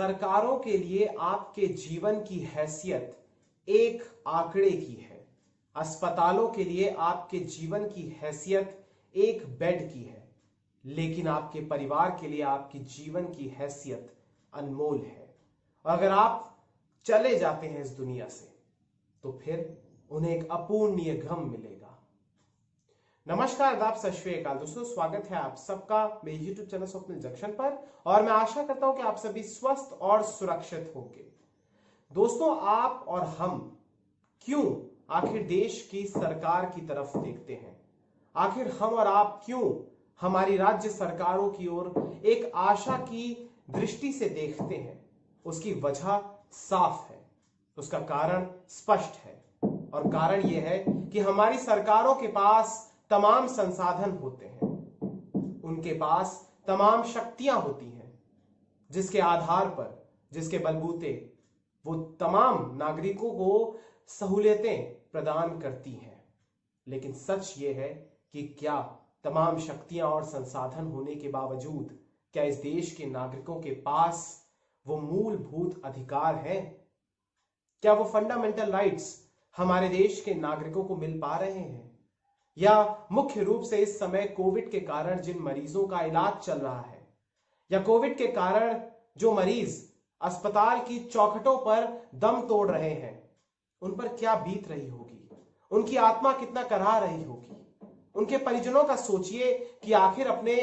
सरकारों के लिए आपके जीवन की हैसियत एक आंकड़े की है। अस्पतालों के लिए आपके जीवन की हैसियत एक बेड की है, लेकिन आपके परिवार के लिए आपकी जीवन की हैसियत अनमोल है। और अगर आप चले जाते हैं इस दुनिया से तो फिर उन्हें एक अपूर्णीय गम मिलेगा। नमस्कार, आदाब, सत श्री अकाल दोस्तों, स्वागत है आप सबका मेरे YouTube चैनल स्वप्निल जंक्शन पर। और मैं आशा करता हूं कि आप सभी स्वस्थ और सुरक्षित होंगे। दोस्तों, आप और हम क्यों आखिर देश की सरकार की तरफ देखते हैं? आखिर हम और आप क्यों हमारी राज्य सरकारों की ओर एक आशा की दृष्टि से देखते हैं? उसकी वजह साफ है, उसका कारण स्पष्ट है। और कारण यह है कि हमारी सरकारों के पास तमाम संसाधन होते हैं, उनके पास तमाम शक्तियां होती हैं, जिसके आधार पर, जिसके बलबूते वो तमाम नागरिकों को सहूलियतें प्रदान करती हैं। लेकिन सच ये है कि क्या तमाम शक्तियां और संसाधन होने के बावजूद क्या इस देश के नागरिकों के पास वो मूलभूत अधिकार हैं? क्या वो फंडामेंटल राइट्स हमारे देश के नागरिकों को मिल पा रहे हैं? या मुख्य रूप से इस समय कोविड के कारण जिन मरीजों का इलाज चल रहा है, या कोविड के कारण जो मरीज अस्पताल की चौखटों पर दम तोड़ रहे हैं, उन पर क्या बीत रही होगी? उनकी आत्मा कितना कराह रही होगी? उनके परिजनों का सोचिए कि आखिर अपने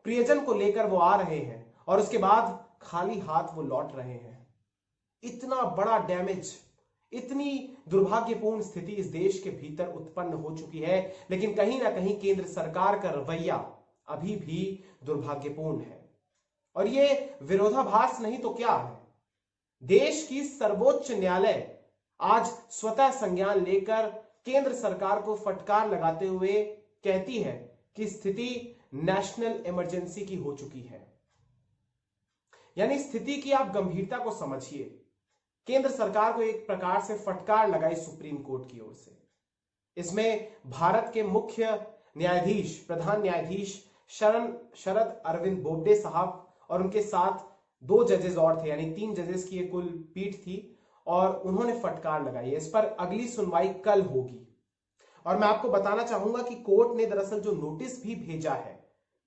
प्रियजन को लेकर वो आ रहे हैं और उसके बाद खाली हाथ वो लौट रहे हैं। इतना बड़ा डैमेज, इतनी दुर्भाग्यपूर्ण स्थिति इस देश के भीतर उत्पन्न हो चुकी है, लेकिन कहीं ना कहीं केंद्र सरकार का रवैया अभी भी दुर्भाग्यपूर्ण है। और ये विरोधाभास नहीं तो क्या है? देश की सर्वोच्च न्यायालय आज स्वतः संज्ञान लेकर केंद्र सरकार को फटकार लगाते हुए कहती है कि स्थिति नेशनल इमरजेंसी की हो चुकी है। यानी स्थिति की आप गंभीरता को समझिए। केंद्र सरकार को एक प्रकार से फटकार लगाई सुप्रीम कोर्ट की ओर से। इसमें भारत के मुख्य न्यायाधीश, प्रधान न्यायाधीश शरद अरविंद बोबडे साहब और उनके साथ 2 जजेस और थे, यानी 3 जजेस की कुल पीठ थी, और उन्होंने फटकार लगाई है। इस पर अगली सुनवाई कल होगी। और मैं आपको बताना चाहूंगा कि कोर्ट ने दरअसल जो नोटिस भी भेजा है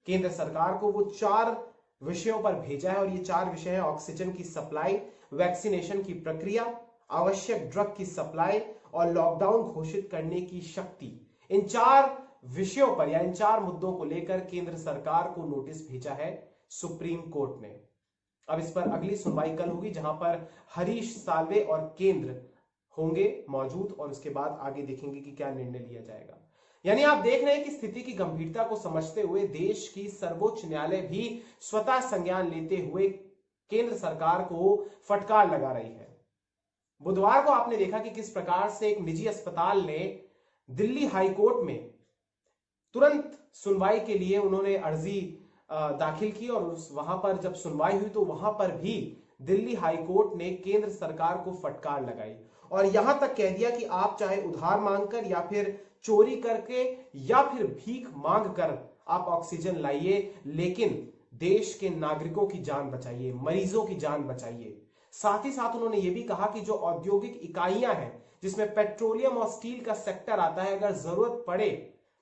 केंद्र सरकार को, वो 4 विषयों पर भेजा है। और ये 4 विषय है: ऑक्सीजन की सप्लाई, वैक्सीनेशन की प्रक्रिया, आवश्यक ड्रग की सप्लाई और लॉकडाउन घोषित करने की शक्ति। इन 4 विषयों पर या इन 4 मुद्दों को लेकर केंद्र सरकार को नोटिस भेजा है सुप्रीम कोर्ट ने। अब इस पर अगली सुनवाई कल होगी, जहां पर हरीश साल्वे और केंद्र होंगे मौजूद, और उसके बाद आगे देखेंगे कि क्या निर्णय लिया जाएगा। यानी आप देख रहे हैं कि स्थिति की गंभीरता को समझते हुए देश की सर्वोच्च न्यायालय भी स्वतः संज्ञान लेते हुए केंद्र सरकार को फटकार लगा रही है। बुधवार को आपने देखा कि किस प्रकार से एक निजी अस्पताल ने दिल्ली हाईकोर्ट में तुरंत सुनवाई के लिए उन्होंने अर्जी दाखिल की, और वहां पर जब सुनवाई हुई तो वहां पर भी दिल्ली हाईकोर्ट ने केंद्र सरकार को फटकार लगाई और यहां तक कह दिया कि आप चाहे उधार मांगकर या फिर चोरी करके या फिर भीख मांग कर आप ऑक्सीजन लाइए, लेकिन देश के नागरिकों की जान बचाइए, मरीजों की जान बचाइए। साथ ही साथ उन्होंने यह भी कहा कि जो औद्योगिक इकाइयां हैं जिसमें पेट्रोलियम और स्टील का सेक्टर आता है, अगर जरूरत पड़े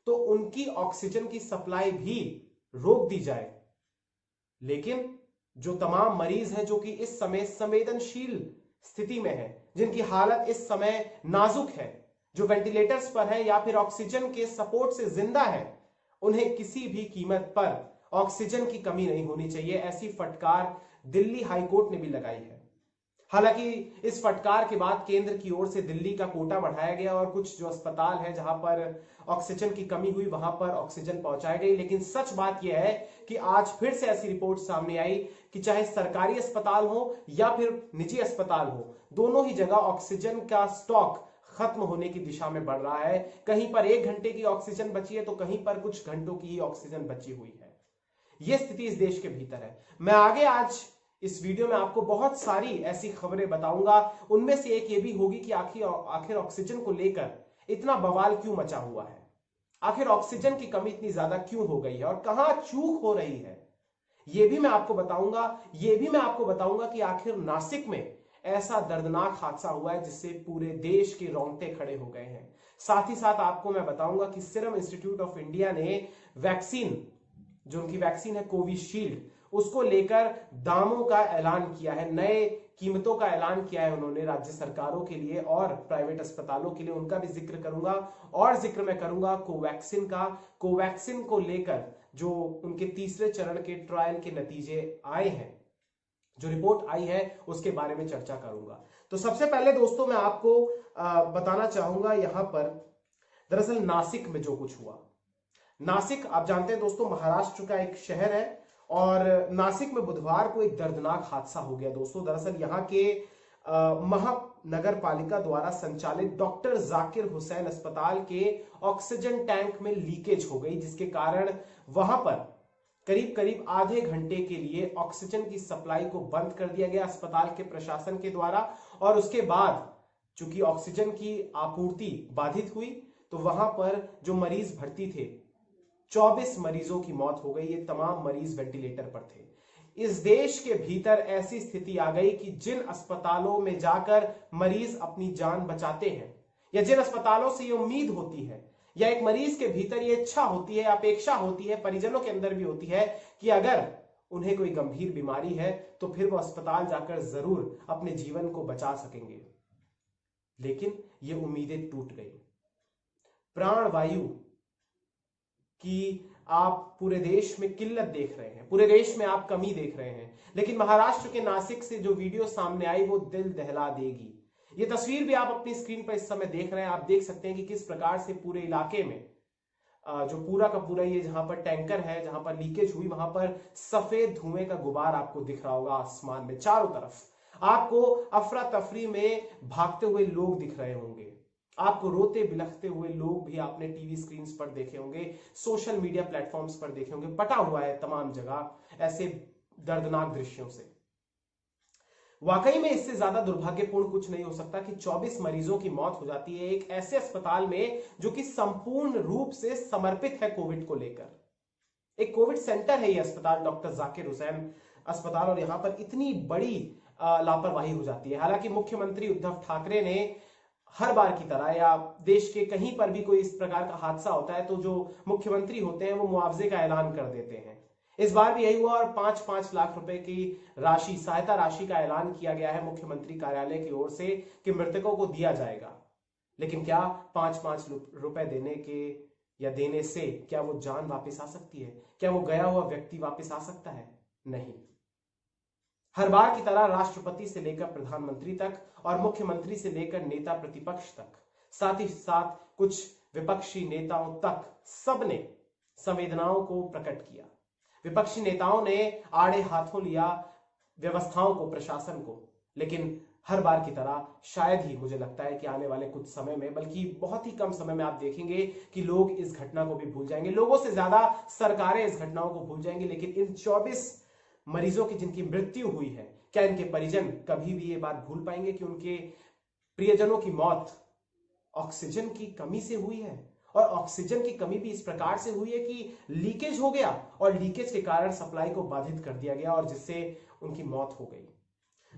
तो उनकी ऑक्सीजन की सप्लाई भी रोक दी जाए। लेकिन जो तमाम मरीज हैं जो कि इस समय संवेदनशील स्थिति में है, जिनकी हालत इस समय नाजुक है, जो वेंटिलेटर्स पर है या फिर ऑक्सीजन के सपोर्ट से जिंदा है, उन्हें किसी भी कीमत पर ऑक्सीजन की कमी नहीं होनी चाहिए। ऐसी फटकार दिल्ली हाईकोर्ट ने भी लगाई है। हालांकि इस फटकार के बाद केंद्र की ओर से दिल्ली का कोटा बढ़ाया गया और कुछ जो अस्पताल है जहां पर ऑक्सीजन की कमी हुई वहां पर ऑक्सीजन पहुंचाई गई। लेकिन सच बात यह है कि आज फिर से ऐसी रिपोर्ट सामने आई कि चाहे सरकारी अस्पताल हो या फिर निजी अस्पताल हो, दोनों ही जगह ऑक्सीजन का स्टॉक खत्म होने की दिशा में बढ़ रहा है। कहीं पर 1 घंटे की ऑक्सीजन बची है तो कहीं पर कुछ घंटों की ही ऑक्सीजन बची हुई है। यह स्थिति इस देश के भीतर है। मैं आगे आज इस वीडियो में आपको बहुत सारी ऐसी खबरें बताऊंगा। उनमें से एक ये भी होगी कि आखिर ऑक्सीजन को लेकर इतना बवाल क्यों मचा हुआ है, आखिर ऑक्सीजन की कमी इतनी ज्यादा क्यों हो गई है और कहां चूक हो रही है। ये भी मैं आपको बताऊंगा कि आखिर नासिक में ऐसा दर्दनाक हादसा हुआ है जिससे पूरे देश के रोंगटे खड़े हो गए हैं। साथ ही साथ आपको मैं बताऊंगा कि सीरम इंस्टीट्यूट ऑफ इंडिया ने वैक्सीन, जो उनकी वैक्सीन है कोविशील्ड, उसको लेकर दामों का ऐलान किया है, नए कीमतों का ऐलान किया है उन्होंने राज्य सरकारों के लिए और प्राइवेट अस्पतालों के लिए। उनका भी जिक्र करूंगा और जिक्र मैं करूंगा कोवैक्सीन का। कोवैक्सीन को लेकर जो उनके तीसरे चरण के ट्रायल के नतीजे आए हैं, जो रिपोर्ट आई है, उसके बारे में चर्चा करूंगा। तो सबसे पहले दोस्तों मैं आपको बताना चाहूंगा यहां पर दरअसल नासिक में जो कुछ हुआ। नासिक आप जानते हैं दोस्तों महाराष्ट्र का एक शहर है और नासिक में बुधवार को एक दर्दनाक हादसा हो गया दोस्तों। दरअसल यहां के महानगर पालिका द्वारा संचालित डॉक्टर जाकिर हुसैन अस्पताल के ऑक्सीजन टैंक में लीकेज हो गई, जिसके कारण वहां पर करीब करीब आधे घंटे के लिए ऑक्सीजन की सप्लाई को बंद कर दिया गया अस्पताल के प्रशासन के द्वारा। और उसके बाद चूंकि ऑक्सीजन की आपूर्ति बाधित हुई तो वहां पर जो मरीज भर्ती थे 24 मरीजों की मौत हो गई। ये तमाम मरीज वेंटिलेटर पर थे। इस देश के भीतर ऐसी स्थिति आ गई कि जिन अस्पतालों में जाकर मरीज अपनी जान बचाते हैं या जिन अस्पतालों से ये उम्मीद होती है या एक मरीज के भीतर ये इच्छा होती है, अपेक्षा होती है, परिजनों के अंदर भी होती है कि अगर उन्हें कोई गंभीर बीमारी है तो फिर वो अस्पताल जाकर जरूर अपने जीवन को बचा सकेंगे, लेकिन ये उम्मीदें टूट गई। प्राणवायु कि आप पूरे देश में किल्लत देख रहे हैं, पूरे देश में आप कमी देख रहे हैं, लेकिन महाराष्ट्र के नासिक से जो वीडियो सामने आई वो दिल दहला देगी। ये तस्वीर भी आप अपनी स्क्रीन पर इस समय देख रहे हैं। आप देख सकते हैं कि किस प्रकार से पूरे इलाके में जो पूरा का पूरा ये जहां पर टैंकर है, जहां पर लीकेज हुई, वहां पर सफेद धुएं का गुबार आपको दिख रहा होगा आसमान में। चारों तरफ आपको अफरा तफरी में भागते हुए लोग दिख रहे होंगे, आपको रोते बिलखते हुए लोग भी आपने टीवी स्क्रीन पर देखे होंगे, सोशल मीडिया प्लेटफॉर्म्स पर देखे होंगे। पटा हुआ है तमाम जगह ऐसे दर्दनाक दृश्यों से। वाकई में इससे ज्यादा दुर्भाग्यपूर्ण कुछ नहीं हो सकता कि 24 मरीजों की मौत हो जाती है एक ऐसे अस्पताल में जो कि संपूर्ण रूप से समर्पित है कोविड को लेकर। एक कोविड सेंटर है ये अस्पताल, डॉक्टर जाकिर हुसैन अस्पताल, और यहां पर इतनी बड़ी लापरवाही हो जाती है। हालांकि मुख्यमंत्री उद्धव ठाकरे ने हर बार की तरह या देश के कहीं पर भी कोई इस प्रकार का हादसा होता है तो जो मुख्यमंत्री होते हैं वो मुआवजे का ऐलान कर देते हैं। इस बार भी यही हुआ और 5-5 लाख रुपए की राशि, सहायता राशि का ऐलान किया गया है मुख्यमंत्री कार्यालय की ओर से कि मृतकों को दिया जाएगा। लेकिन क्या 5-5 रुपए देने के या देने से क्या वो जान वापस आ सकती है? क्या वो गया हुआ व्यक्ति वापस आ सकता है? नहीं। हर बार की तरह राष्ट्रपति से लेकर प्रधानमंत्री तक और मुख्यमंत्री से लेकर नेता प्रतिपक्ष तक, साथ ही साथ कुछ विपक्षी नेताओं तक, सबने संवेदनाओं को प्रकट किया। विपक्षी नेताओं ने आड़े हाथों लिया व्यवस्थाओं को, प्रशासन को। लेकिन हर बार की तरह शायद ही मुझे लगता है कि आने वाले कुछ समय में, बल्कि बहुत ही कम समय में, आप देखेंगे कि लोग इस घटना को भी भूल जाएंगे। लोगों से ज्यादा सरकारें इस घटनाओं को भूल जाएंगी। लेकिन इन 24 मरीजों की जिनकी मृत्यु हुई है, क्या इनके परिजन कभी भी ये बात भूल पाएंगे कि उनके प्रियजनों की मौत ऑक्सीजन की कमी से हुई है? और ऑक्सीजन की कमी भी इस प्रकार से हुई है कि लीकेज हो गया और लीकेज के कारण सप्लाई को बाधित कर दिया गया और जिससे उनकी मौत हो गई।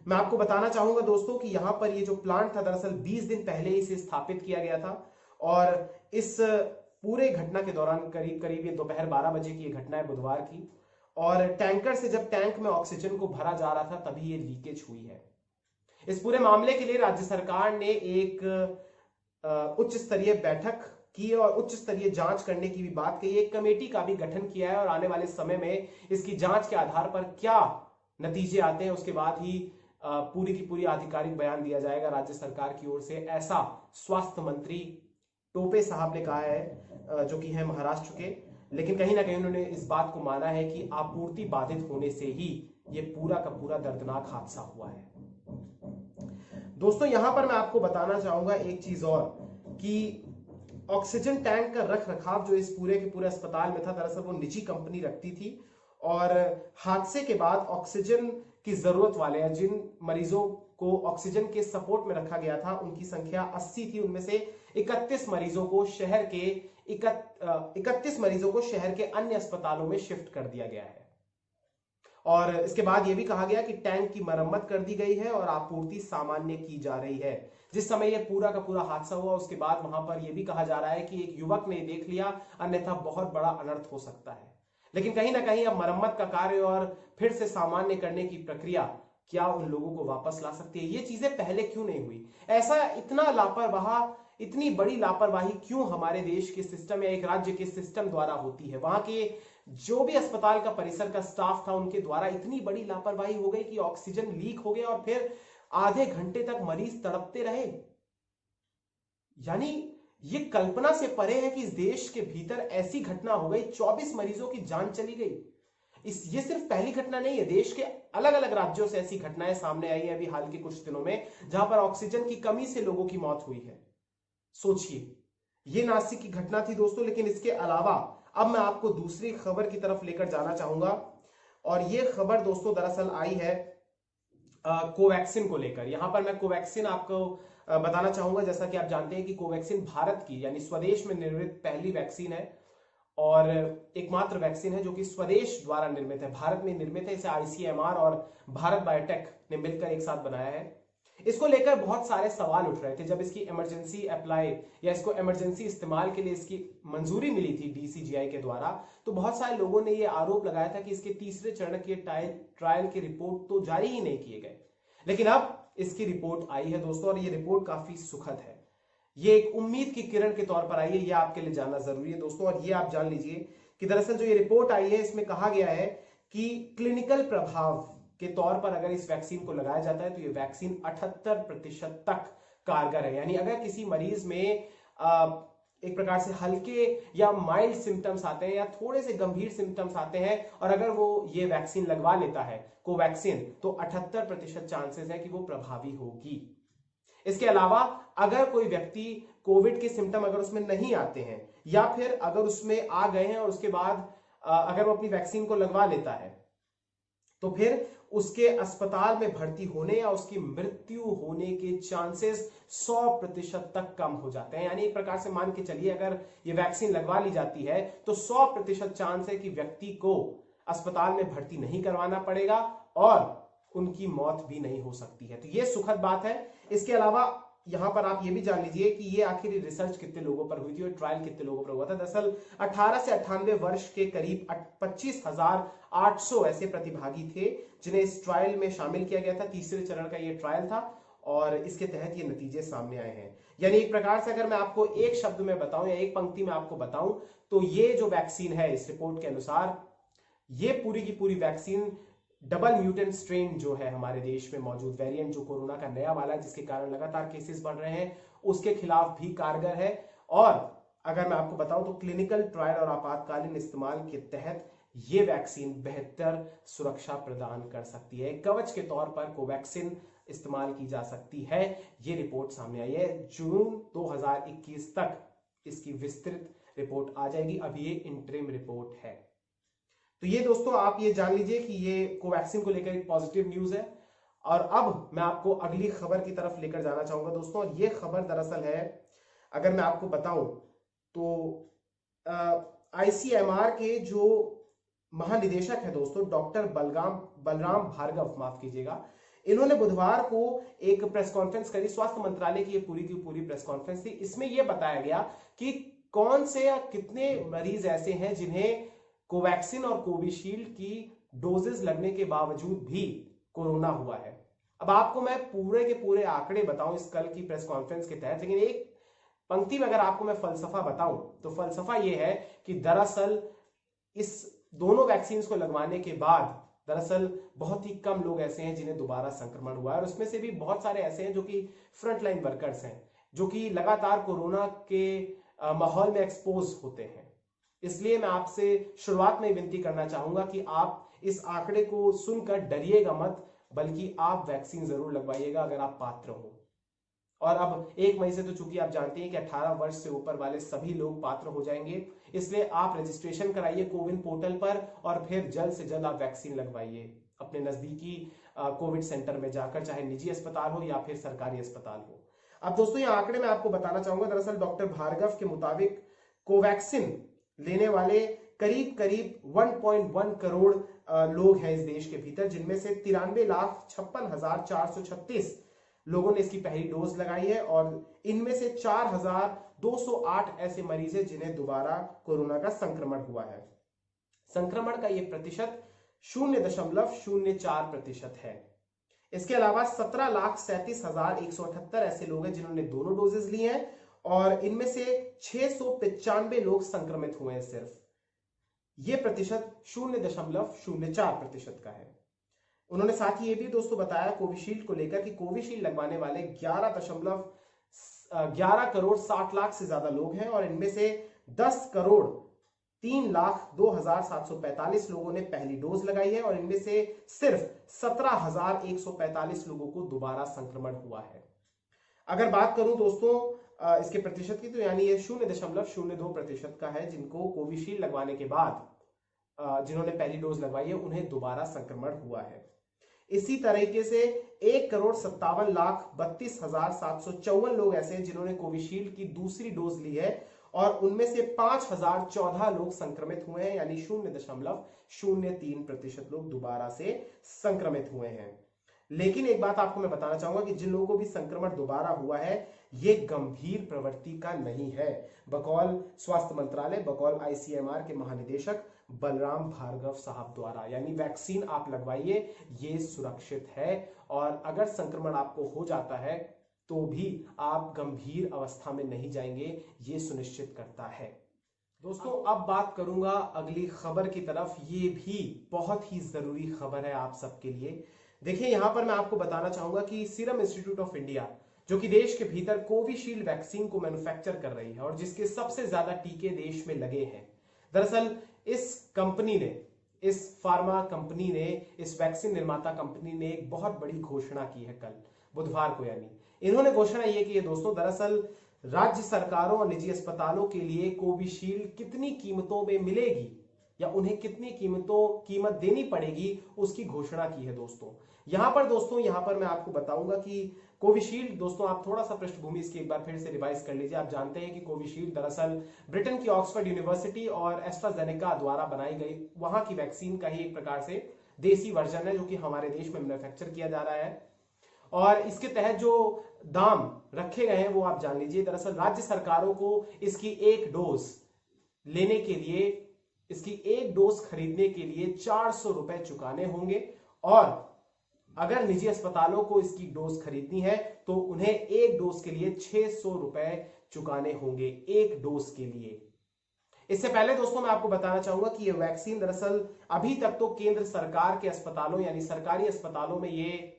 मैं आपको बताना चाहूंगा दोस्तों कि यहां पर ये जो प्लांट था दरअसल 20 दिन पहले इसे स्थापित किया गया था और इस पूरे घटना के दौरान करीब करीब ये दोपहर 12 बजे की घटना है बुधवार की, और टैंकर से जब टैंक में ऑक्सीजन को भरा जा रहा था तभी ये लीकेज हुई है। इस पूरे मामले के लिए राज्य सरकार ने एक उच्च स्तरीय बैठक की और उच्च स्तरीय जांच करने की भी बात कही। एक कमेटी का भी गठन किया है और आने वाले समय में इसकी जांच के आधार पर क्या नतीजे आते हैं उसके बाद ही पूरी की पूरी आधिकारिक बयान दिया जाएगा राज्य सरकार की ओर से। ऐसा स्वास्थ्य मंत्री टोपे साहब ने कहा है, जो कि है महाराष्ट्र के। लेकिन कहीं ना कहीं उन्होंने इस बात को माना है कि आपूर्ति बाधित होने से ही ये पूरा का पूरा दर्दनाक हादसा हुआ है। दोस्तों यहां पर मैं आपको बताना चाहूंगा एक चीज और कि ऑक्सीजन टैंक का रख रखाव जो इस पूरे के पूरे अस्पताल में था दरअसल वो निजी कंपनी रखती थी। और हादसे के बाद ऑक्सीजन की जरूरत वाले या जिन मरीजों को ऑक्सीजन के सपोर्ट में रखा गया था उनकी संख्या 80 थी। उनमें से 31 मरीजों को शहर के अन्य अस्पतालों में शिफ्ट कर दिया गया है। और इसके बाद यह भी कहा गया कि टैंक की मरम्मत कर दी गई है और आपूर्ति सामान्य की जा रही है। जिस समय यह पूरा का पूरा हादसा हुआ उसके बाद वहां पर यह भी कहा जा रहा है कि एक युवक ने देख लिया, अन्यथा बहुत बड़ा अनर्थ हो सकता है। लेकिन कहीं ना कहीं अब मरम्मत का कार्य और फिर से सामान्य करने की प्रक्रिया क्या उन लोगों को वापस ला सकती है? ये चीजें पहले क्यों नहीं हुई? ऐसा इतना लापरवाह, इतनी बड़ी लापरवाही क्यों हमारे देश के सिस्टम या एक राज्य के सिस्टम द्वारा होती है? वहां के जो भी अस्पताल का परिसर का स्टाफ था उनके द्वारा इतनी बड़ी लापरवाही हो गई कि ऑक्सीजन लीक हो गया और फिर आधे घंटे तक मरीज तड़पते रहे। यानी ये कल्पना से परे है कि इस देश के भीतर ऐसी घटना हो गई, 24 मरीजों की जान चली गई। ये सिर्फ पहली घटना नहीं है, देश के अलग अलग राज्यों से ऐसी घटनाएं सामने आई है अभी हाल के कुछ दिनों में, जहां पर ऑक्सीजन की कमी से लोगों की मौत हुई है। सोचिए, ये नासिक की घटना थी दोस्तों। लेकिन इसके अलावा अब मैं आपको दूसरी खबर की तरफ लेकर जाना चाहूंगा, और ये खबर दोस्तों दरअसल आई है कोवैक्सिन को लेकर। यहां पर मैं कोवैक्सिन आपको बताना चाहूंगा। जैसा कि आप जानते हैं कि कोवैक्सिन भारत की यानी स्वदेश में निर्मित पहली वैक्सीन है और एकमात्र वैक्सीन है जो कि स्वदेश द्वारा निर्मित है, भारत में निर्मित है। इसे आईसीएमआर और भारत बायोटेक ने मिलकर एक साथ बनाया है। इसको लेकर बहुत सारे सवाल उठ रहे थे जब इसकी इमरजेंसी अप्लाई या इसको इमरजेंसी इस्तेमाल के लिए इसकी मंजूरी मिली थी डीसीजीआई के द्वारा। तो बहुत सारे लोगों ने यह आरोप लगाया था कि इसके तीसरे चरण के ट्रायल की रिपोर्ट तो जारी ही नहीं किए गए। लेकिन अब इसकी रिपोर्ट आई है दोस्तों, और ये रिपोर्ट काफी सुखद है। ये एक उम्मीद की किरण के तौर पर आई है, ये आपके लिए जानना जरूरी है दोस्तों। और ये आप जान लीजिए कि दरअसल जो ये रिपोर्ट आई है इसमें कहा गया है कि क्लिनिकल प्रभाव के तौर पर अगर इस वैक्सीन को लगाया जाता है तो ये वैक्सीन 78% तक कारगर है। यानी अगर किसी मरीज में एक प्रकार से हल्के या माइल्ड सिम्टम्स आते हैं या थोड़े से गंभीर सिम्टम्स आते हैं और अगर वो ये वैक्सीन लगवा लेता है कोवैक्सिन, तो 78% चांसेस है कि वो प्रभावी होगी। इसके अलावा अगर कोई व्यक्ति कोविड के सिम्टम अगर उसमें नहीं आते हैं या फिर अगर उसमें आ गए हैं और उसके बाद अगर वो अपनी वैक्सीन को लगवा लेता है तो फिर उसके अस्पताल में भर्ती होने या उसकी मृत्यु होने के चांसेस 100% तक कम हो जाते हैं। यानी एक प्रकार से मान के चलिए अगर ये वैक्सीन लगवा ली जाती है तो 100% चांस है कि व्यक्ति को अस्पताल में भर्ती नहीं करवाना पड़ेगा और उनकी मौत भी नहीं हो सकती है। तो ये सुखद बात है। इसके अलावा यहां पर आप ये भी जान लीजिए कि ये आखिर रिसर्च कितने लोगों पर हुई थी और ट्रायल कितने लोगों पर हुआ था। दरअसल 18 से 98 वर्ष के करीब 25,800 ऐसे प्रतिभागी थे जिन्हें इस ट्रायल में शामिल किया गया था। तीसरे चरण का ये ट्रायल था और इसके तहत ये नतीजे सामने आए हैं। यानी एक प्रकार से अगर मैं आपको एक शब्द में बताऊं या एक पंक्ति में आपको बताऊं तो ये जो वैक्सीन है इस रिपोर्ट के अनुसार ये पूरी की पूरी वैक्सीन डबल म्यूटेंट स्ट्रेन जो है हमारे देश में मौजूद वेरिएंट जो कोरोना का नया वाला है जिसके कारण लगातार केसेस बढ़ रहे हैं उसके खिलाफ भी कारगर है। और अगर मैं आपको बताऊं तो क्लिनिकल ट्रायल और आपातकालीन इस्तेमाल के तहत ये वैक्सीन बेहतर सुरक्षा प्रदान कर सकती है। कवच के तौर पर कोवैक्सिन इस्तेमाल की जा सकती है। ये रिपोर्ट सामने आई है। जून 2021 तक इसकी विस्तृत रिपोर्ट आ जाएगी। अभी ये इंटरिम रिपोर्ट है। तो ये दोस्तों आप ये जान लीजिए कि ये कोवैक्सिन को लेकर एक पॉजिटिव न्यूज है। और अब मैं आपको अगली खबर की तरफ लेकर जाना चाहूंगा दोस्तों। और ये खबर दरअसल है, अगर मैं आपको बताऊं तो आईसीएमआर के जो महानिदेशक है दोस्तों डॉक्टर बलराम भार्गव, माफ कीजिएगा, इन्होंने बुधवार को एक प्रेस कॉन्फ्रेंस करी। स्वास्थ्य मंत्रालय की पूरी प्रेस कॉन्फ्रेंस थी। इसमें यह बताया गया कि कौन से या कितने मरीज ऐसे हैं जिन्हें कोवैक्सिन और कोविशील्ड की डोजेस लगने के बावजूद भी कोरोना हुआ है। अब आपको मैं पूरे के पूरे आंकड़े बताऊं इस कल की प्रेस कॉन्फ्रेंस के तहत, लेकिन एक पंक्ति में अगर आपको मैं फलसफा बताऊं तो फलसफा यह है कि दरअसल इस दोनों वैक्सीन को लगवाने के बाद दरअसल बहुत ही कम लोग ऐसे हैं जिन्हें दोबारा संक्रमण हुआ है और उसमें से भी बहुत सारे ऐसे हैं जो कि फ्रंटलाइन वर्कर्स हैं जो कि लगातार कोरोना के माहौल में एक्सपोज होते हैं। इसलिए मैं आपसे शुरुआत में विनती करना चाहूंगा कि आप इस आंकड़े को सुनकर डरिएगा मत, बल्कि आप वैक्सीन जरूर लगवाइएगा अगर आप पात्र हो। और अब 1 मई से तो चूंकि आप जानते हैं कि 18 वर्ष से ऊपर वाले सभी लोग पात्र हो जाएंगे, इसलिए आप रजिस्ट्रेशन कराइए कोविन पोर्टल पर और फिर जल्द से जल्द आप वैक्सीन लगवाइए अपने नजदीकी कोविड सेंटर में जाकर, चाहे निजी अस्पताल हो या फिर सरकारी अस्पताल हो। अब दोस्तों ये आंकड़े मैं आपको बताना चाहूंगा। दरअसल डॉक्टर भार्गव के मुताबिक कोवैक्सिन लेने वाले करीब करीब 1.1 करोड़ लोग हैं इस देश के भीतर, जिनमें से 93,56,436 लोगों ने इसकी पहली डोज लगाई है और इनमें से 4,208 ऐसे मरीज हैं जिन्हें दोबारा कोरोना का संक्रमण हुआ है। संक्रमण का यह प्रतिशत 0.04% है। इसके अलावा 17,37,178 ऐसे लोग हैं जिन्होंने दोनों डोजेस ली हैं और इनमें से 695 लोग संक्रमित हुए हैं। सिर्फ यह प्रतिशत 0.04% का है। उन्होंने साथ ही ये भी दोस्तों बताया कोविशील्ड को लेकर कि कोविशील्ड लगवाने वाले 11 करोड़ 60 लाख से ज्यादा लोग हैं और इनमें से 10 करोड़ 3,02,745 लोगों ने पहली डोज लगाई है और इनमें से सिर्फ 17,145 लोगों को दोबारा संक्रमण हुआ है। अगर बात करूं दोस्तों इसके प्रतिशत की, तो यानी ये 0.02% का है जिनको कोविशील्ड लगवाने के बाद जिन्होंने पहली डोज लगवाई है उन्हें दोबारा संक्रमण हुआ है। इसी तरीके से 1,57,32,754 लोग ऐसे हैं जिन्होंने कोविशील्ड की दूसरी डोज ली है और उनमें से 5,014 लोग संक्रमित हुए हैं, यानी 0.03% लोग दोबारा से संक्रमित हुए हैं। लेकिन एक बात आपको मैं बताना चाहूंगा कि जिन लोगों को भी संक्रमण दोबारा हुआ है ये गंभीर प्रवृत्ति का नहीं है। बकौल स्वास्थ्य मंत्रालय, बकौल आईसीएमआर के महानिदेशक बलराम भार्गव साहब द्वारा, यानी वैक्सीन आप लगवाइए, ये सुरक्षित है और अगर संक्रमण आपको हो जाता है तो भी आप गंभीर अवस्था में नहीं जाएंगे, ये सुनिश्चित करता है। दोस्तों अब बात करूंगा अगली खबर की तरफ। ये भी बहुत ही जरूरी खबर है आप सबके लिए। देखिए यहां पर मैं आपको बताना चाहूंगा कि सीरम इंस्टीट्यूट ऑफ इंडिया, जो कि देश के भीतर कोविशील्ड वैक्सीन को मैन्युफैक्चर कर रही है और जिसके सबसे ज्यादा टीके देश में लगे हैं, दरअसल इस कंपनी ने, इस फार्मा कंपनी ने, इस वैक्सीन निर्माता कंपनी ने एक बहुत बड़ी घोषणा की है कल बुधवार को। यानी इन्होंने घोषणा ये की है दोस्तों, दरअसल राज्य सरकारों और निजी अस्पतालों के लिए कोविशील्ड कितनी कीमतों में मिलेगी या उन्हें कितनी कीमत देनी पड़ेगी उसकी घोषणा की है दोस्तों। यहां पर मैं आपको बताऊंगा कि कोविशील्ड, दोस्तों आप थोड़ा सा पृष्ठभूमि इसकी एक बार फिर से रिवाइज कर लीजिए। आप जानते हैं कि कोविशील्ड दरअसल ब्रिटेन की ऑक्सफोर्ड यूनिवर्सिटी और एस्ट्राजेनेका द्वारा बनाई गई वहां की वैक्सीन का ही एक प्रकार से देसी वर्जन है जो कि हमारे देश में मैन्युफैक्चर किया जा रहा है और इसके तहत जो दाम रखे गए हैं वो आप जान लीजिए। दरअसल राज्य सरकारों को इसकी एक डोज लेने के लिए, इसकी एक डोज खरीदने के लिए 400 रुपए चुकाने होंगे और अगर निजी अस्पतालों को इसकी डोज खरीदनी है तो उन्हें एक डोज के लिए 600 रुपए चुकाने होंगे, एक डोज के लिए। इससे पहले दोस्तों मैं आपको बताना चाहूंगा कि यह वैक्सीन दरअसल अभी तक तो केंद्र सरकार के अस्पतालों यानी सरकारी अस्पतालों में ये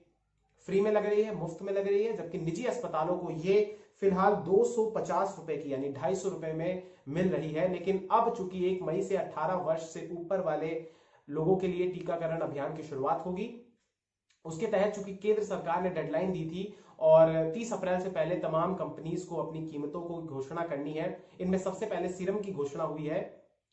फ्री में लग रही है, मुफ्त में लग रही है, जबकि निजी अस्पतालों को ये फिलहाल 250 रुपए की यानी 250 रुपए में मिल रही है। लेकिन अब चूंकि 1 मई से 18 वर्ष से ऊपर वाले लोगों के लिए टीकाकरण अभियान की शुरुआत होगी, उसके तहत चूंकि केंद्र सरकार ने डेडलाइन दी थी और 30 अप्रैल से पहले तमाम कंपनीज को अपनी कीमतों को घोषणा करनी है। इनमें सबसे पहले सीरम की घोषणा हुई है,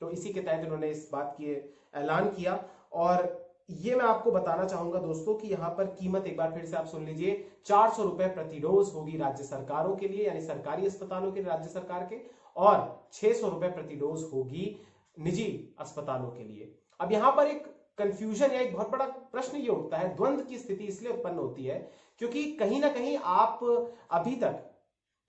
तो इसी के तहत उन्होंने इस बात की ऐलान किया। और ये मैं आपको बताना चाहूंगा दोस्तों कि यहां पर कीमत एक बार फिर से आप सुन लीजिए, 400 रुपए प्रति डोज होगी राज्य सरकारों के लिए यानी सरकारी अस्पतालों के राज्य सरकार के, और 600 रुपए प्रति डोज होगी निजी अस्पतालों के लिए। अब यहां पर एक कंफ्यूजन या एक बहुत बड़ा प्रश्न ये उठता है, द्वंद्व की स्थिति इसलिए उत्पन्न होती है क्योंकि कहीं ना कहीं आप अभी तक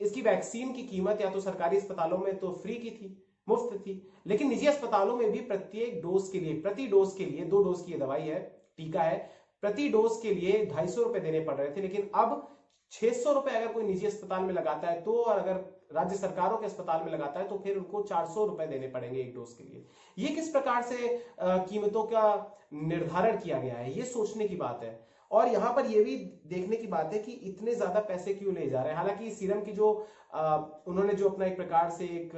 इसकी वैक्सीन की कीमत या तो सरकारी अस्पतालों में तो फ्री की थी, मुफ्त थी, लेकिन निजी अस्पतालों में भी प्रत्येक डोज के लिए, प्रति डोज के लिए 2 डोज की दवाई है, टीका है, प्रति डोज के लिए 250 रुपए देने पड़ रहे थे। लेकिन अब 600 रुपए अगर कोई निजी अस्पताल में लगाता है तो, और अगर राज्य सरकारों के अस्पताल में लगाता है तो फिर उनको 400 रुपए देने पड़ेंगे एक डोज के लिए। ये किस प्रकार से कीमतों का निर्धारण किया गया है, ये सोचने की बात है। और यहां पर यह भी देखने की बात है कि इतने ज्यादा पैसे क्यों ले जा रहे हैं। हालांकि सीरम की जो उन्होंने जो अपना एक प्रकार से एक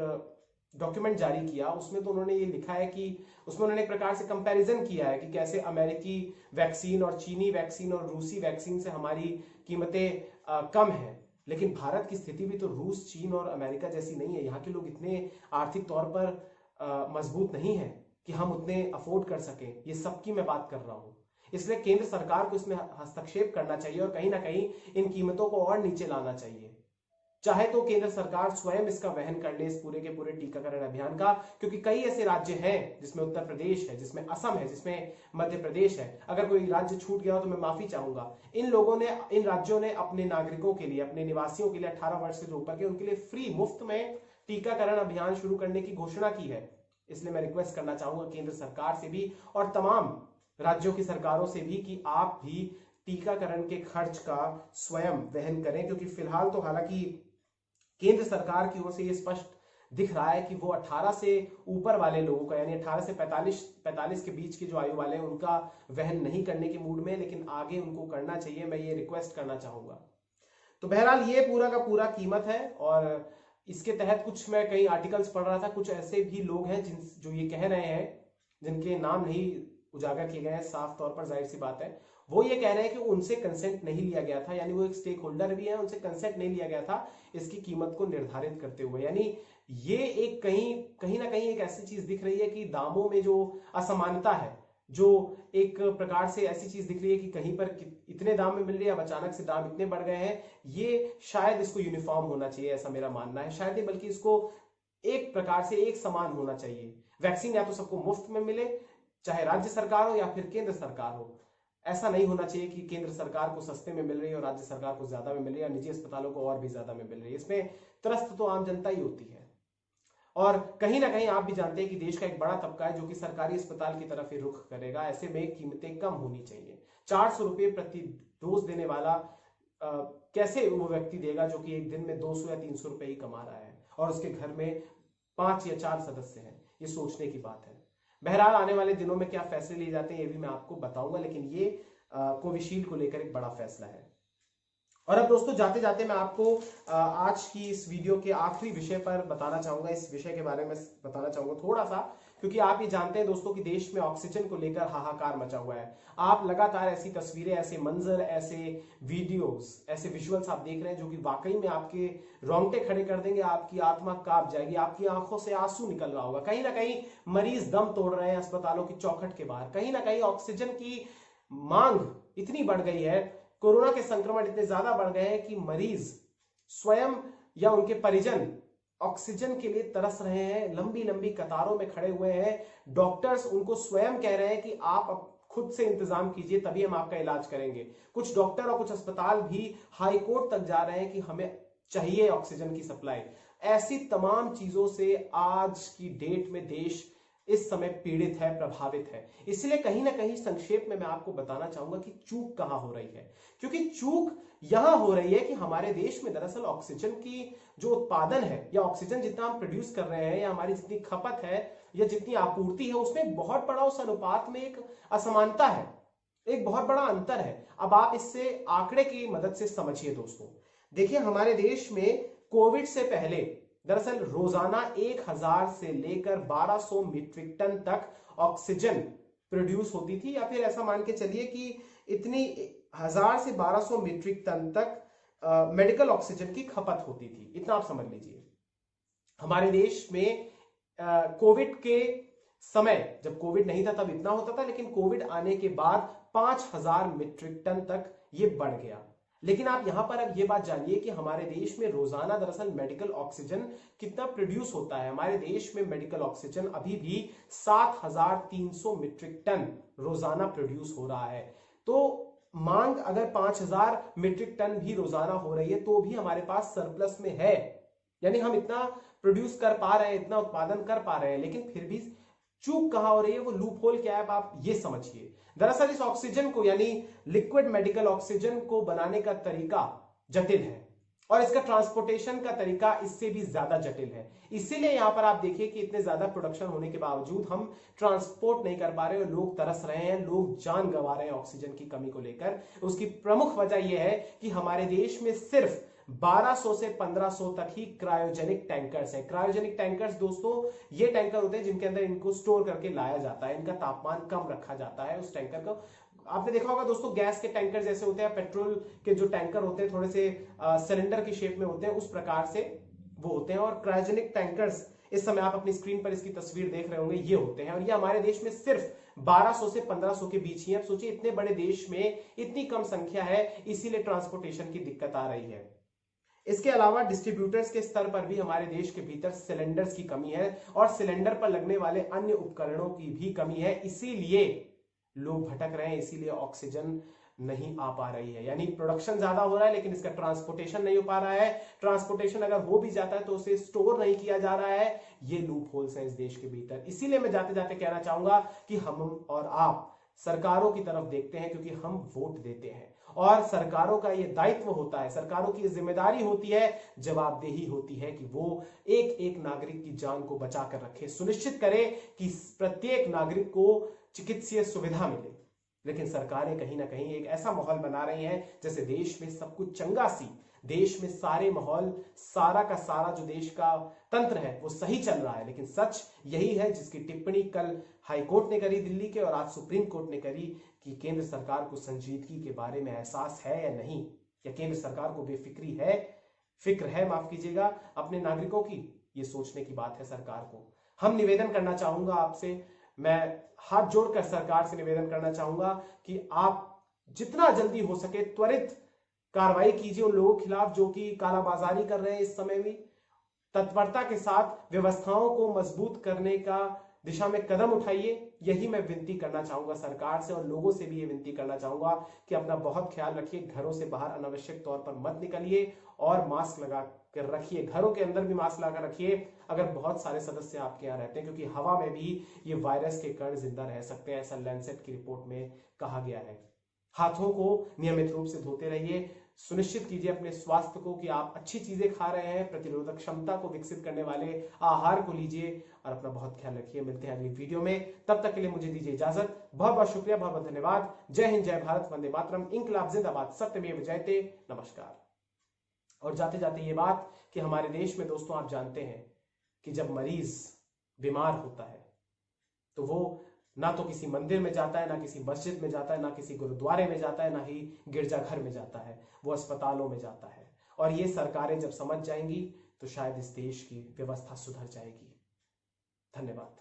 डॉक्यूमेंट जारी किया उसमें तो उन्होंने ये लिखा है कि उसमें उन्होंने एक प्रकार से कंपैरिजन किया है कि कैसे अमेरिकी वैक्सीन और चीनी वैक्सीन और रूसी वैक्सीन से हमारी कीमतें कम हैं, लेकिन भारत की स्थिति भी तो रूस, चीन और अमेरिका जैसी नहीं है। यहाँ के लोग इतने आर्थिक तौर पर मजबूत नहीं है कि हम उतने अफोर्ड कर सकें। ये सबकी मैं बात कर रहा हूं, इसलिए केंद्र सरकार को इसमें हस्तक्षेप करना चाहिए और कहीं ना कहीं इन कीमतों को और नीचे लाना चाहिए। चाहे तो केंद्र सरकार स्वयं इसका वहन कर ले, इस पूरे के पूरे टीकाकरण अभियान का, क्योंकि कई ऐसे राज्य हैं जिसमें उत्तर प्रदेश है, जिसमें असम है, जिसमें मध्य प्रदेश है। अगर कोई राज्य छूट गया हो तो मैं माफी चाहूंगा। इन राज्यों ने अपने नागरिकों के लिए, अपने निवासियों के लिए 18 वर्ष से जो ऊपर के उनके लिए फ्री मुफ्त में टीकाकरण अभियान शुरू करने की घोषणा की है। इसलिए मैं रिक्वेस्ट करना चाहूंगा केंद्र सरकार से भी और तमाम राज्यों की सरकारों से भी कि आप भी टीकाकरण के खर्च का स्वयं वहन करें, क्योंकि फिलहाल तो हालांकि केंद्र सरकार की ओर से यह स्पष्ट दिख रहा है कि वो 18 से ऊपर वाले लोगों का, यानी 18 से 45 के बीच की जो आयु वाले हैं उनका वहन नहीं करने के मूड में, लेकिन आगे उनको करना चाहिए। मैं ये रिक्वेस्ट करना चाहूंगा। तो बहरहाल ये पूरा का पूरा कीमत है, और इसके तहत कुछ मैं कई आर्टिकल्स पढ़ रहा था, कुछ ऐसे भी लोग हैं जो ये कह रहे हैं, जिनके नाम नहीं उजागर किए गए हैं साफ तौर पर, जाहिर सी बात है, वो ये कह रहे हैं कि उनसे कंसेंट नहीं लिया गया था, यानी वो एक स्टेक होल्डर भी है, उनसे कंसेंट नहीं लिया गया था इसकी कीमत को निर्धारित करते हुए। यानी ये एक कहीं ना कहीं एक ऐसी चीज दिख रही है कि दामों में जो असमानता है, जो एक प्रकार से ऐसी चीज दिख रही है कि कहीं पर इतने दाम में मिल रही है, अब अचानक से दाम इतने बढ़ गए हैं, ये शायद इसको यूनिफॉर्म होना चाहिए, ऐसा मेरा मानना है। शायद नहीं, बल्कि इसको एक प्रकार से एक समान होना चाहिए। वैक्सीन या तो सबको मुफ्त में मिले, चाहे राज्य सरकार हो या फिर केंद्र सरकार हो। ऐसा नहीं होना चाहिए कि केंद्र सरकार को सस्ते में मिल रही है और राज्य सरकार को ज्यादा में मिल रही है, या निजी अस्पतालों को और भी ज्यादा में मिल रही है। इसमें त्रस्त तो आम जनता ही होती है। और कहीं ना कहीं आप भी जानते हैं कि देश का एक बड़ा तबका है जो कि सरकारी अस्पताल की तरफ ही रुख करेगा। ऐसे में कीमतें कम होनी चाहिए। 400 रुपए प्रति डोज देने वाला कैसे वो व्यक्ति देगा जो कि एक दिन में 200 या 300 रुपए ही कमा रहा है और उसके घर में 5 या 4 सदस्य हैं? ये सोचने की बात है। बहरहाल आने वाले दिनों में क्या फैसले लिए जाते हैं ये भी मैं आपको बताऊंगा, लेकिन ये कोविशील्ड को लेकर एक बड़ा फैसला है। और अब दोस्तों जाते जाते मैं आपको आज की इस वीडियो के आखिरी विषय पर बताना चाहूंगा, इस विषय के बारे में बताना चाहूंगा थोड़ा सा, क्योंकि आप ये जानते हैं दोस्तों कि देश में ऑक्सीजन को लेकर हाहाकार मचा हुआ है। आप लगातार ऐसी तस्वीरें, ऐसे मंजर, ऐसे वीडियोस, ऐसे विजुअल्स आप देख रहे हैं जो कि वाकई में आपके रोंगटे खड़े कर देंगे, आपकी आत्मा कांप जाएगी, आपकी आंखों से आंसू निकल रहा होगा। कहीं ना कहीं मरीज दम तोड़ रहे हैं अस्पतालों की चौखट के बाहर, कहीं ना कहीं ऑक्सीजन की मांग इतनी बढ़ गई है, कोरोना के संक्रमण इतने ज्यादा बढ़ गए हैं कि मरीज स्वयं या उनके परिजन ऑक्सीजन के लिए तरस रहे हैं, लंबी लंबी कतारों में खड़े हुए हैं। डॉक्टर्स उनको स्वयं कह रहे हैं कि आप खुद से इंतजाम कीजिए, तभी हम आपका इलाज करेंगे। कुछ डॉक्टर और कुछ अस्पताल भी हाई कोर्ट तक जा रहे हैं कि हमें चाहिए ऑक्सीजन की सप्लाई। ऐसी तमाम चीजों से आज की डेट में देश इस समय पीड़ित है, प्रभावित है। इसलिए कहीं ना कहीं संक्षेप में मैं आपको बताना चाहूंगा कि चूक कहां हो रही है, क्योंकि चूक यहां हो रही है कि हमारे देश में दरअसल ऑक्सीजन की जो उत्पादन है, या ऑक्सीजन जितना हम प्रोड्यूस कर रहे हैं, या हमारी जितनी खपत है या जितनी आपूर्ति है, उसमें बहुत बड़ा उस अनुपात में एक असमानता है, एक बहुत बड़ा अंतर है। अब आप इससे आंकड़े की मदद से समझिए दोस्तों। देखिए हमारे देश में कोविड से पहले दरअसल रोजाना 1000 से लेकर 1200 मीट्रिक टन तक ऑक्सीजन प्रोड्यूस होती थी, या फिर ऐसा मान के चलिए कि इतनी 1000 से 1200 मीट्रिक टन तक मेडिकल ऑक्सीजन की खपत होती थी। इतना आप समझ लीजिए। हमारे देश में कोविड के समय, जब कोविड नहीं था तब इतना होता था, लेकिन कोविड आने के बाद 5000 मीट्रिक टन तक ये बढ़ गया। लेकिन आप यहां पर अब ये बात जानिए कि हमारे देश में रोजाना दरअसल मेडिकल ऑक्सीजन कितना प्रोड्यूस होता है। हमारे देश में मेडिकल ऑक्सीजन अभी भी 7300 मीट्रिक टन रोजाना प्रोड्यूस हो रहा है। तो मांग अगर 5000 मीट्रिक टन भी रोजाना हो रही है तो भी हमारे पास सरप्लस में है, यानी हम इतना प्रोड्यूस कर पा रहे हैं, इतना उत्पादन कर पा रहे हैं, लेकिन फिर भी चूक कहां हो रही है, वो लूप होल क्या है, आप ये समझिए। दरअसल इस ऑक्सीजन को, यानी लिक्विड मेडिकल ऑक्सीजन को बनाने का तरीका जटिल है, और इसका ट्रांसपोर्टेशन का तरीका इससे भी ज्यादा जटिल है। इसीलिए यहां पर आप देखिए कि इतने ज्यादा प्रोडक्शन होने के बावजूद हम ट्रांसपोर्ट नहीं कर पा रहे और लोग तरस रहे हैं, लोग जान गंवा रहे हैं ऑक्सीजन की कमी को लेकर। उसकी प्रमुख वजह यह है कि हमारे देश में सिर्फ 1200 से 1500 तक ही क्रायोजेनिक टैंकर्स हैं। क्रायोजेनिक टैंकर्स दोस्तों ये टैंकर होते हैं जिनके अंदर इनको स्टोर करके लाया जाता है, इनका तापमान कम रखा जाता है उस टैंकर को। आपने देखा होगा दोस्तों, गैस के टैंकर जैसे होते हैं, पेट्रोल के जो टैंकर होते हैं थोड़े से सिलेंडर की शेप में होते हैं, उस प्रकार से वो होते हैं। और क्रायोजेनिक टैंकर्स इस समय आप अपनी स्क्रीन पर इसकी तस्वीर देख रहे होंगे, ये होते हैं। और ये हमारे देश में सिर्फ 1200 से 1500 के बीच ही है। अब सोचिए इतने बड़े देश में इतनी कम संख्या है, इसीलिए ट्रांसपोर्टेशन की दिक्कत आ रही है। इसके अलावा डिस्ट्रीब्यूटर्स के स्तर पर भी हमारे देश के भीतर सिलेंडर्स की कमी है और सिलेंडर पर लगने वाले अन्य उपकरणों की भी कमी है, इसीलिए लोग भटक रहे हैं, इसीलिए ऑक्सीजन नहीं आ पा रही है। यानी प्रोडक्शन ज्यादा हो रहा है लेकिन इसका ट्रांसपोर्टेशन नहीं हो पा रहा है, ट्रांसपोर्टेशन अगर हो भी जाता है तो उसे स्टोर नहीं किया जा रहा है। ये लूप होल्स हैं इस देश के भीतर। इसीलिए मैं जाते जाते कहना चाहूंगा कि हम और आप सरकारों की तरफ देखते हैं, क्योंकि हम वोट देते हैं और सरकारों का यह दायित्व होता है, सरकारों की जिम्मेदारी होती है, जवाबदेही होती है कि वो एक एक नागरिक की जान को बचा कर रखे, सुनिश्चित करे कि प्रत्येक नागरिक को चिकित्सीय सुविधा मिले। लेकिन सरकारें कहीं ना कहीं एक ऐसा माहौल बना रही हैं जैसे देश में सब कुछ चंगा सी, देश में सारे माहौल, सारा का सारा जो देश का तंत्र है वो सही चल रहा है। लेकिन सच यही है जिसकी टिप्पणी कल हाई कोर्ट ने करी दिल्ली के और आज सुप्रीम कोर्ट ने करी कि केंद्र सरकार को संजीदगी के बारे में एहसास है या नहीं, या केंद्र सरकार को फिक्र है माफ कीजिएगा अपने नागरिकों की। ये सोचने की बात है सरकार को। हम निवेदन करना चाहूंगा आपसे, मैं हाथ जोड़कर सरकार से निवेदन करना चाहूंगा कि आप जितना जल्दी हो सके त्वरित कार्रवाई कीजिए उन लोगों के खिलाफ जो कि कालाबाजारी कर रहे हैं। इस समय भी तत्परता के साथ व्यवस्थाओं को मजबूत करने का दिशा में कदम उठाइए। यही मैं विनती करना चाहूंगा सरकार से, और लोगों से भी ये विनती करना चाहूंगा कि अपना बहुत ख्याल रखिए, घरों से बाहर अनावश्यक तौर पर मत निकलिए और मास्क लगा कर रखिए, घरों के अंदर भी मास्क लगा रखिए अगर बहुत सारे सदस्य आपके यहाँ रहते हैं, क्योंकि हवा में भी ये वायरस के कण जिंदा रह सकते हैं, ऐसा लैंसेट की रिपोर्ट में कहा गया है। हाथों को नियमित रूप से धोते रहिए, सुनिश्चित कीजिए अपने स्वास्थ्य को कि आप अच्छी चीजें खा रहे हैं, प्रतिरोधक क्षमता को विकसित करने वाले आहार को लीजिए और अपना बहुत ख्याल रखिए। मिलते हैं अगली वीडियो में, तब तक के लिए मुझे दीजिए इजाजत। बहुत बहुत शुक्रिया, बहुत बहुत धन्यवाद। जय हिंद, जय भारत, वंदे मातरम, इंकलाब जिंदाबाद, सत्यमेव जयते, नमस्कार। और जाते जाते ये बात कि हमारे देश में दोस्तों आप जानते हैं कि जब मरीज बीमार होता है तो वो ना तो किसी मंदिर में जाता है, ना किसी मस्जिद में जाता है, ना किसी गुरुद्वारे में जाता है, ना ही गिरजाघर में जाता है, वो अस्पतालों में जाता है। और ये सरकारें जब समझ जाएंगी तो शायद इस देश की व्यवस्था सुधर जाएगी। धन्यवाद।